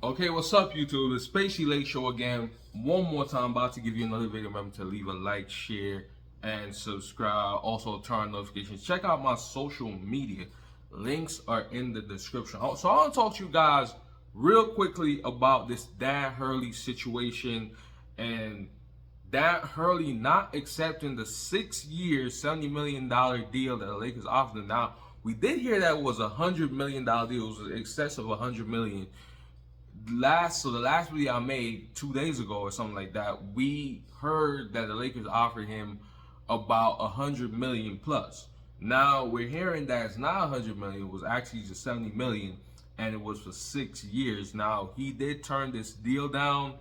Okay, what's up, YouTube? It's Spacey Lake Show again. One more time, about to give you another video. Remember to leave a like, share, and subscribe. Also, turn on notifications. Check out my social media. Links are in the description. So I want to talk to you guys real quickly about this Dan Hurley situation and Dan Hurley not accepting the 6 year, $70 million deal that the Lakers offered him. Now, we did hear that it was a $100 million deal. It was in excess of $100 million. The last video I made 2 days ago or something like that, we heard that the Lakers offered him about 100 million plus. Now we're hearing that it's not 100 million, it was actually just 70 million, and it was for 6 years. Now he did turn this deal down,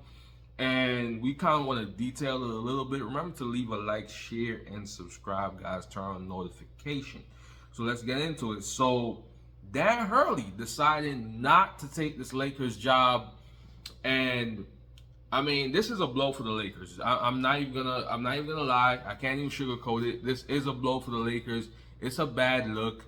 and we kind of want to detail it a little bit. Remember to leave a like, share, and subscribe, guys. Turn on notification. So let's get into it. So Dan Hurley decided not to take this Lakers job, and I mean, this is a blow for the Lakers. I'm not even gonna lie. I can't even sugarcoat it. This is a blow for the Lakers. It's a bad look.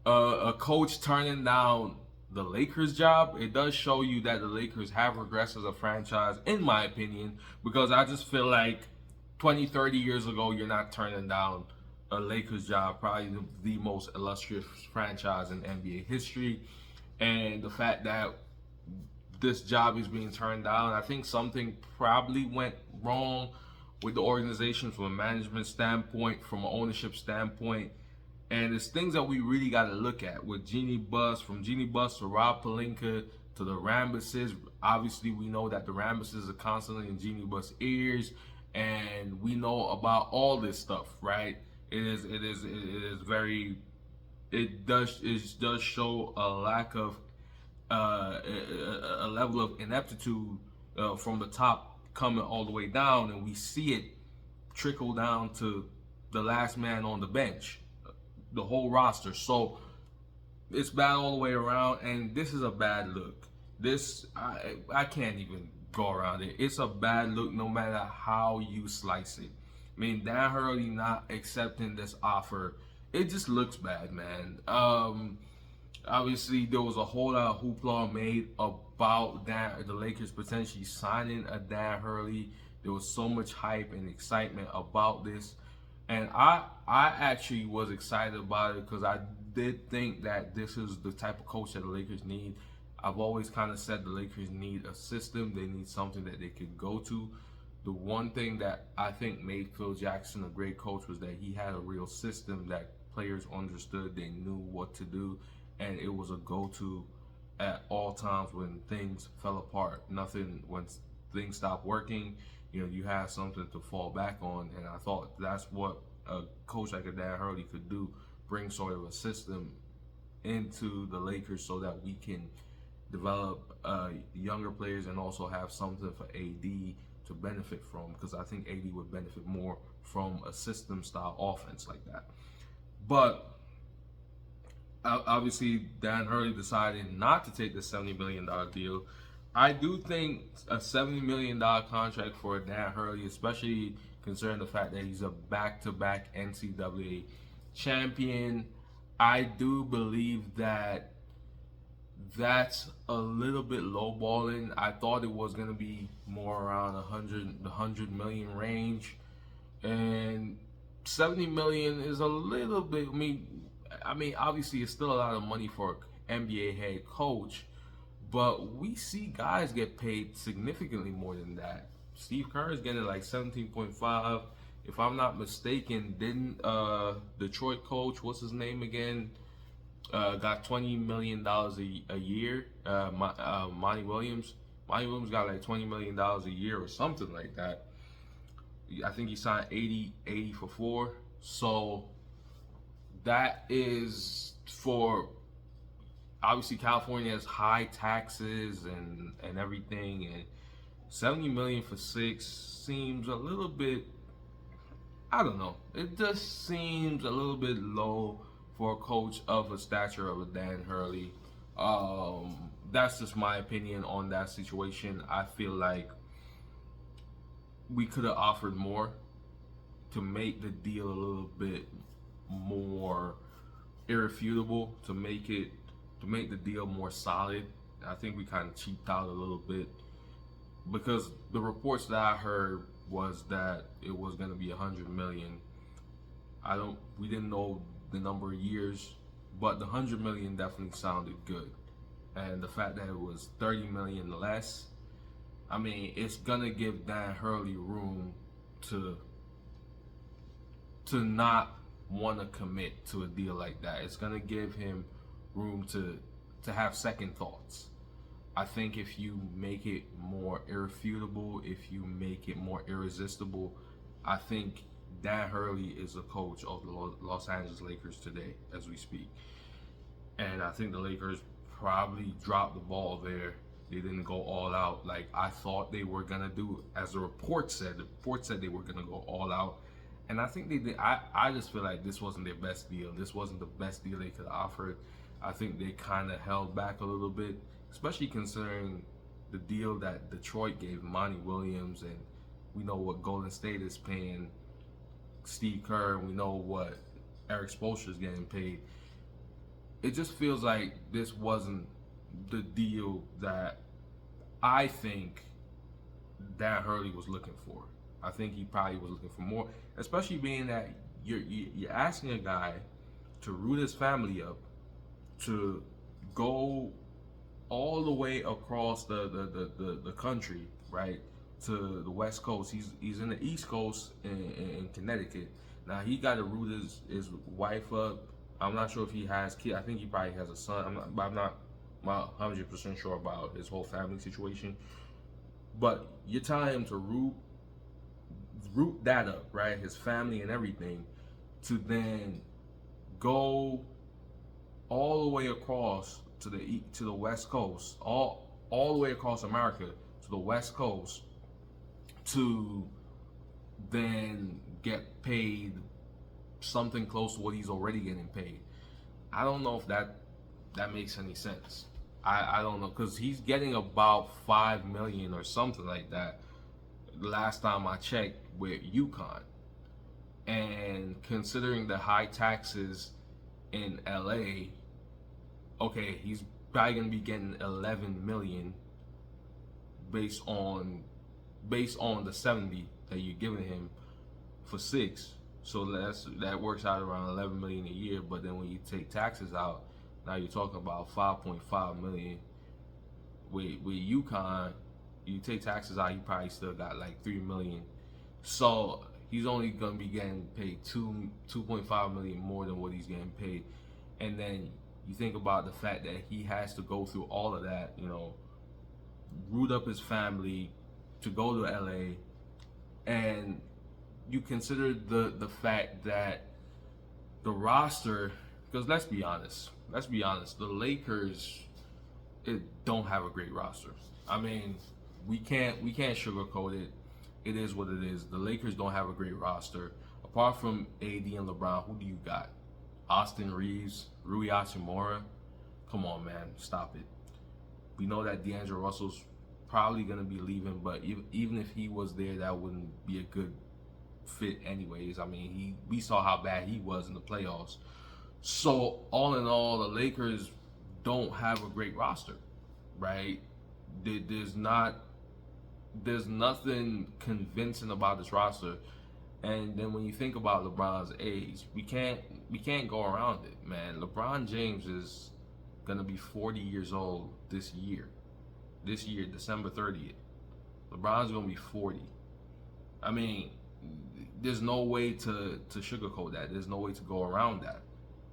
A coach turning down the Lakers job. It does show you that the Lakers have regressed as a franchise, in my opinion, because I just feel like 20, 30 years ago, you're not turning down a Lakers job, probably the most illustrious franchise in NBA history. And the fact that this job is being turned down, I think something probably went wrong with the organization from a management standpoint, from an ownership standpoint. And it's things that we really got to look at with Jeannie Buss, from Jeannie Buss to Rob Pelinka to the Rambuses. Obviously, we know that the Rambuses are constantly in Jeannie Buss' ears, and we know about all this stuff, right? It does show a lack of a level of ineptitude from the top coming all the way down, and we see it trickle down to the last man on the bench, the whole roster. So it's bad all the way around, and this is a bad look. I can't even go around it. It's a bad look no matter how you slice it. I mean, Dan Hurley not accepting this offer, it just looks bad, man. Obviously, there was a whole lot of hoopla made about the Lakers potentially signing a Dan Hurley. There was so much hype and excitement about this, and I actually was excited about it because I did think that this is the type of coach that the Lakers need. I've always kind of said the Lakers need a system. They need something that they could go to. The one thing that I think made Phil Jackson a great coach was that he had a real system that players understood. They knew what to do, and it was a go-to at all times when things fell apart. When things stopped working, you had something to fall back on, and I thought that's what a coach like a Dan Hurley could do, bring sort of a system into the Lakers so that we can develop younger players and also have something for AD to benefit from, because I think AD would benefit more from a system style offense like that. But obviously Dan Hurley decided not to take the $70 million deal. I do think a $70 million contract for Dan Hurley, especially considering the fact that he's a back-to-back NCAA champion, I do believe that that's a little bit lowballing. I thought it was going to be more around the 100 million range, and 70 million is a little bit. I mean, obviously it's still a lot of money for an NBA head coach, but we see guys get paid significantly more than that. Steve Kerr is getting like 17.5, if I'm not mistaken. Didn't Detroit coach, what's his name again, got $20 million a year. Monty Williams. Monty Williams got like $20 million a year or something like that. I think he signed 80 for 4. So that is for, obviously California has high taxes and everything, and 70 million for 6 seems a little bit, I don't know. It just seems a little bit low for a coach of a stature of a Dan Hurley. That's just my opinion on that situation. I feel like we could have offered more to make the deal a little bit more irrefutable, to make the deal more solid. I think we kind of cheaped out a little bit because the reports that I heard was that it was going to be 100 million. We didn't know the number of years, but the 100 million definitely sounded good. And the fact that it was 30 million less, I mean, it's gonna give Dan Hurley room to not want to commit to a deal like that. It's gonna give him room to have second thoughts. I think if you make it more irrefutable, if you make it more irresistible, I think Dan Hurley is the coach of the Los Angeles Lakers today as we speak. And I think the Lakers probably dropped the ball there. They didn't go all out like I thought they were gonna do. As the report said, they were gonna go all out, and I think they did. I just feel like this wasn't their best deal. This wasn't the best deal they could offer. I think they kind of held back a little bit, especially considering the deal that Detroit gave Monty Williams, and we know what Golden State is paying Steve Kerr, and we know what Eric Spoelstra is getting paid. It just feels like this wasn't the deal that I think Dan Hurley was looking for. I think he probably was looking for more, especially being that you're asking a guy to root his family up, to go all the way across the country, right, to the West Coast. He's in the East Coast in Connecticut. Now he got to root his wife up. I'm not sure if he has kids. I think he probably has a son. I'm not 100% sure about his whole family situation. But you're telling him to root that up, right? His family and everything, to then go all the way across to the West Coast, all the way across America to the West Coast, to then get paid something close to what he's already getting paid. I don't know if that makes any sense. I don't know, because he's getting about $5 million or something like that last time I checked with UConn. And considering the high taxes in LA, okay, he's probably gonna be getting 11 million based on the 70 that you're giving him for 6. So that works out around 11 million a year. But then when you take taxes out, now you're talking about 5.5 million. With UConn, you take taxes out, you probably still got like 3 million. So he's only gonna be getting paid 2.5 million more than what he's getting paid. And then you think about the fact that he has to go through all of that, root up his family to go to LA, and you consider the fact that the roster, because let's be honest, the Lakers don't have a great roster. I mean, we can't sugarcoat it. It is what it is. The Lakers don't have a great roster. Apart from AD and LeBron, who do you got? Austin Reeves, Rui Hachimura? Come on, man, stop it. We know that D'Angelo Russell's probably gonna be leaving, but even if he was there, that wouldn't be a good fit anyways. I mean, we saw how bad he was in the playoffs. So all in all, the Lakers don't have a great roster, right? There's nothing convincing about this roster. And then when you think about LeBron's age, we can't go around it, man. LeBron James is gonna be 40 years old this year. This year, December 30th. LeBron's gonna be 40. I mean, there's no way to sugarcoat that. There's no way to go around that.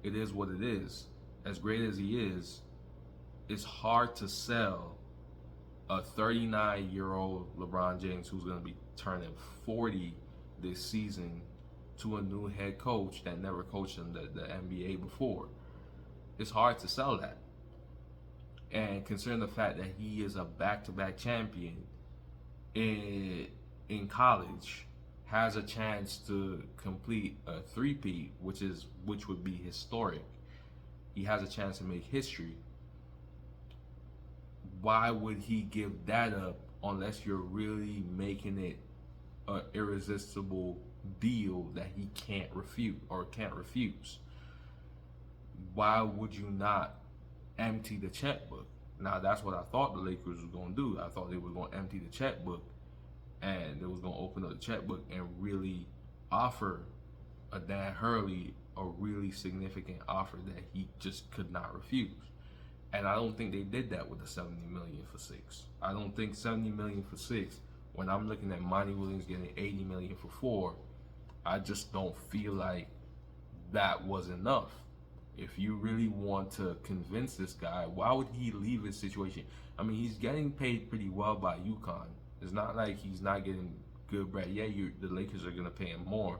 It is what it is. As great as he is, it's hard to sell a 39-year-old LeBron James who's going to be turning 40 this season to a new head coach that never coached in the NBA before. It's hard to sell that. And considering the fact that he is a back-to-back champion in college, has a chance to complete a three-peat, which would be historic. He has a chance to make history. Why would he give that up unless you're really making it an irresistible deal that he can't refute or can't refuse? Why would you not empty the checkbook? Now that's what I thought the Lakers was gonna do. I thought they were gonna empty the checkbook and they was gonna open up the checkbook and really offer a Dan Hurley a really significant offer that he just could not refuse. And I don't think they did that with the 70 million for 6. I don't think 70 million for 6, when I'm looking at Monty Williams getting 80 million for 4, I just don't feel like that was enough. If you really want to convince this guy, why would he leave his situation? I mean, he's getting paid pretty well by UConn. It's not like he's not getting good bread. Yeah, the Lakers are going to pay him more.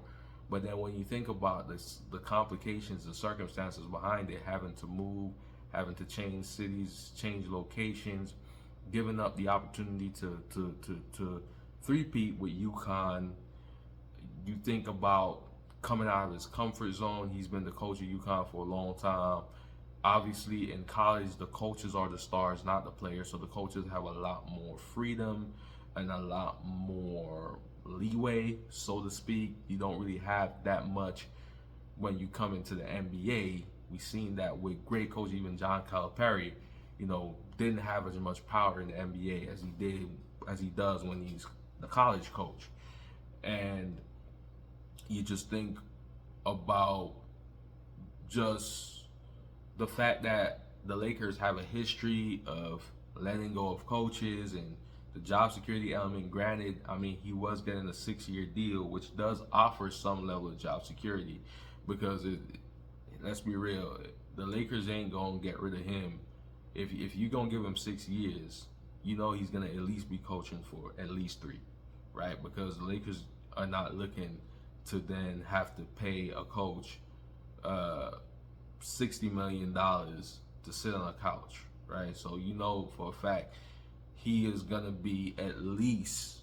But then when you think about this, the complications, the circumstances behind it, having to move, having to change cities, change locations, giving up the opportunity to three-peat with UConn, you think about coming out of his comfort zone. He's been the coach of UConn for a long time. Obviously, in college, the coaches are the stars, not the players. So the coaches have a lot more freedom and a lot more leeway, so to speak. You don't really have that much when you come into the NBA. We've seen that with great coach, even John Calipari, didn't have as much power in the NBA as he does when he's the college coach. And you just think about just the fact that the Lakers have a history of letting go of coaches and the job security element. Granted, I mean, he was getting a 6-year deal, which does offer some level of job security, because let's be real, the Lakers ain't gonna get rid of him. If you're gonna give him 6 years, he's gonna at least be coaching for at least 3, right? Because the Lakers are not looking to then have to pay a coach $60 million to sit on a couch, right? So for a fact he is gonna be at least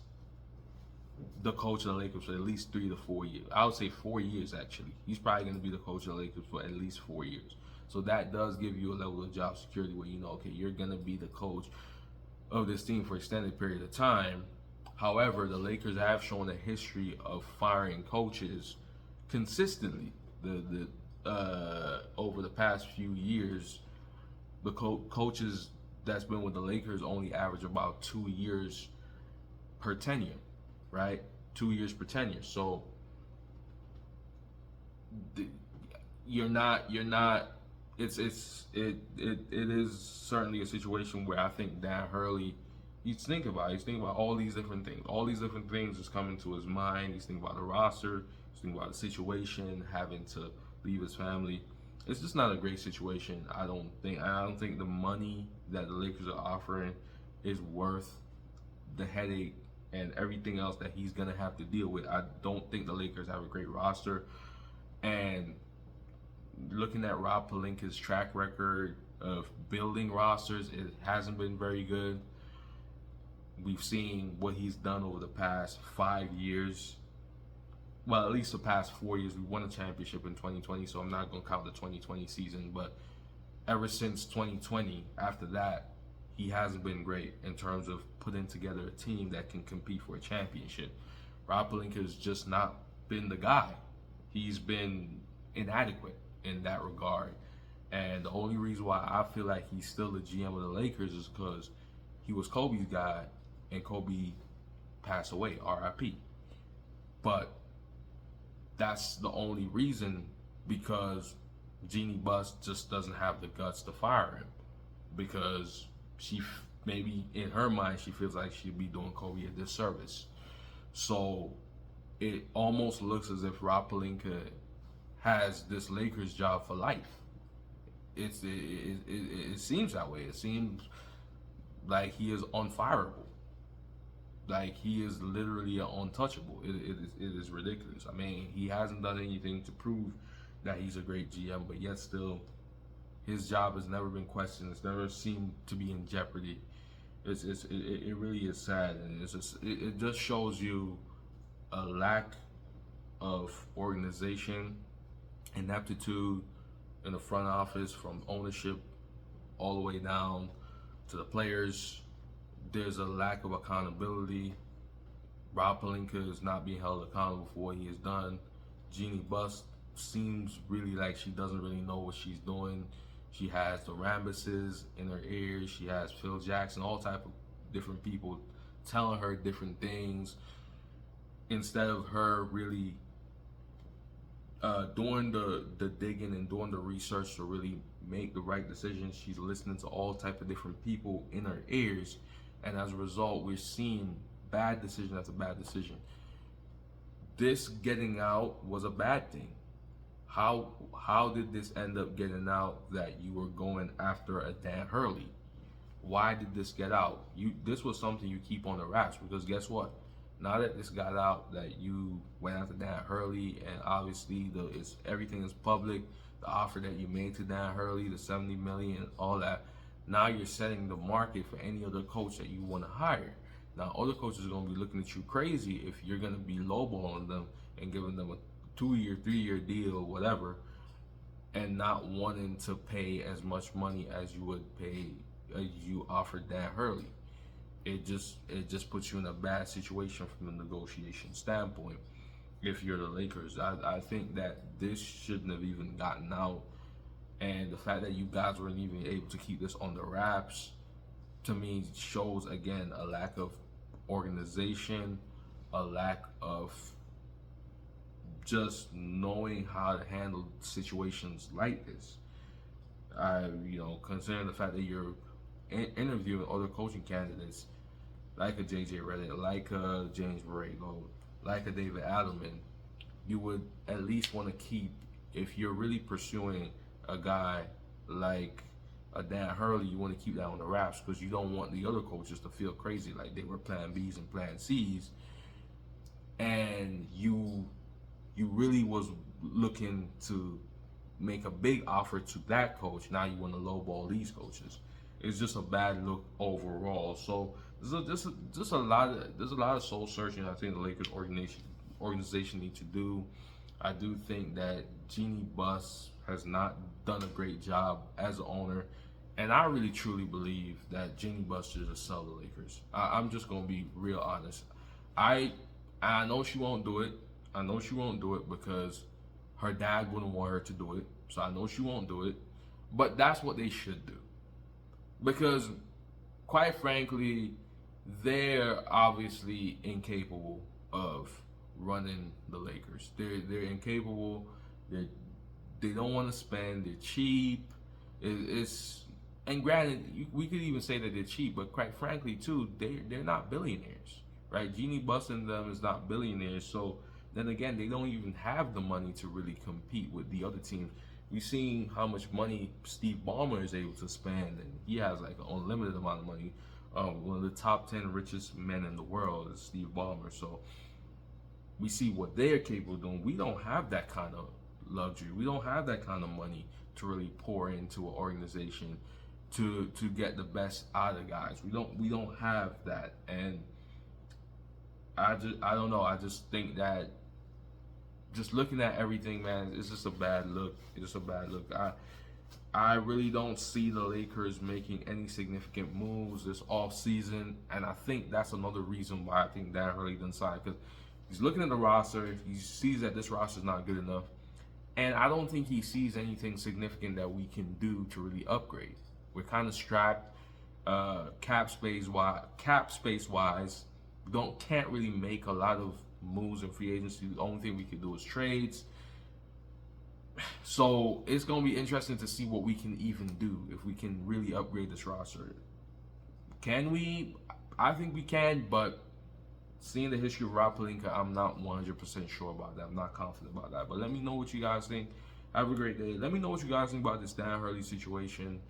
the coach of the Lakers for at least 3 to 4 years. I would say 4 years, actually. He's probably gonna be the coach of the Lakers for at least 4 years. So that does give you a level of job security where okay, you're gonna be the coach of this team for an extended period of time. However, the Lakers have shown a history of firing coaches consistently. Over the past few years, the coaches that's been with the Lakers only average about 2 years per tenure, right? 2 years per tenure. So you're not. It is certainly a situation where I think Dan Hurley. He's thinking about all these different things. All these different things is coming to his mind. He's thinking about the roster. He's thinking about the situation, having to leave his family. It's just not a great situation. I don't think the money that the Lakers are offering is worth the headache and everything else that he's gonna have to deal with. I don't think the Lakers have a great roster. And looking at Rob Pelinka's track record of building rosters, it hasn't been very good. We've seen what he's done over the past 5 years. Well, at least the past 4 years. We won a championship in 2020, so I'm not going to count the 2020 season. But ever since 2020, after that, he hasn't been great in terms of putting together a team that can compete for a championship. Rob Pelinka has just not been the guy. He's been inadequate in that regard. And the only reason why I feel like he's still the GM of the Lakers is because he was Kobe's guy, and Kobe passed away, RIP. But that's the only reason, because Jeannie Buss just doesn't have the guts to fire him, because maybe in her mind she feels like she'd be doing Kobe a disservice. So it almost looks as if Rob Pelinka has this Lakers job for life. It seems that way. It seems like he is unfireable. Like he is literally untouchable. It is ridiculous. I mean, he hasn't done anything to prove that he's a great GM, but yet still, his job has never been questioned. It's never seemed to be in jeopardy. It really is sad, and it just shows you a lack of organization, ineptitude in the front office, from ownership all the way down to the players. There's a lack of accountability. Rob Pelinka is not being held accountable for what he has done. Jeannie Buss seems really like she doesn't really know what she's doing. She has the Rambuses in her ears. She has Phil Jackson, all type of different people telling her different things instead of her really doing the digging and doing the research to really make the right decisions. She's listening to all type of different people in her ears, and as a result, we're seeing bad decision after bad decision. This getting out was a bad thing. How did this end up getting out that you were going after a Dan Hurley? Why did this get out? This was something you keep on the wraps, because guess what? Now that this got out that you went after Dan Hurley, and obviously everything is public, the offer that you made to Dan Hurley, the 70 million, all that. Now you're setting the market for any other coach that you want to hire. Now other coaches are going to be looking at you crazy if you're going to be lowballing them and giving them a 2-year, 3-year deal, whatever, and not wanting to pay as much money as you would pay as you offered Dan Hurley. It just puts you in a bad situation from a negotiation standpoint. If you're the Lakers, I think that this shouldn't have even gotten out, and the fact that you guys weren't even able to keep this on the wraps, to me, shows again a lack of organization, a lack of just knowing how to handle situations like this. Considering the fact that you're interviewing other coaching candidates like a JJ Reddick, like a James Borego, like a David Adelman, you would at least want to keep, if you're really pursuing a guy like a Dan Hurley, you want to keep that on the wraps, because you don't want the other coaches to feel crazy like they were plan B's and plan C's, and you really was looking to make a big offer to that coach. Now you want to lowball these coaches. It's just a bad look overall. So there's a lot of soul searching I think the Lakers organization need to do. I do think that Jeanie Buss has not done a great job as an owner, and I really truly believe that Jeanie Buss should just sell the Lakers. I'm just gonna be real honest. I know she won't do it. I know she won't do it because her dad wouldn't want her to do it. So I know she won't do it. But that's what they should do. Because, quite frankly, they're obviously incapable of running the Lakers. They're incapable. They don't want to spend. They're cheap. And granted, we could even say that they're cheap, but quite frankly, too, they're not billionaires, right? Jeanie Buss and them is not billionaires. So then again, they don't even have the money to really compete with the other teams. We've seen how much money Steve Ballmer is able to spend, and he has like an unlimited amount of money. One of the top 10 richest men in the world is Steve Ballmer. So we see what they're capable of doing. We don't have that kind of luxury. We don't have that kind of money to really pour into an organization to get the best out of guys. We don't have that, and I don't know. I just think that just looking at everything, man, it's just a bad look. It's just a bad look. I really don't see the Lakers making any significant moves this off season, and I think that's another reason why I think Dan Hurley didn't sign, because he's looking at the roster. He sees that this roster is not good enough, and I don't think he sees anything significant that we can do to really upgrade. We're kind of strapped cap space wise. Can't really make a lot of moves in free agency. The only thing we can do is trades. So it's going to be interesting to see what we can even do, if we can really upgrade this roster. Can we? I think we can, but seeing the history of Rob Pelinka, I'm not 100% sure about that. I'm not confident about that. But let me know what you guys think. Have a great day. Let me know what you guys think about this Dan Hurley situation.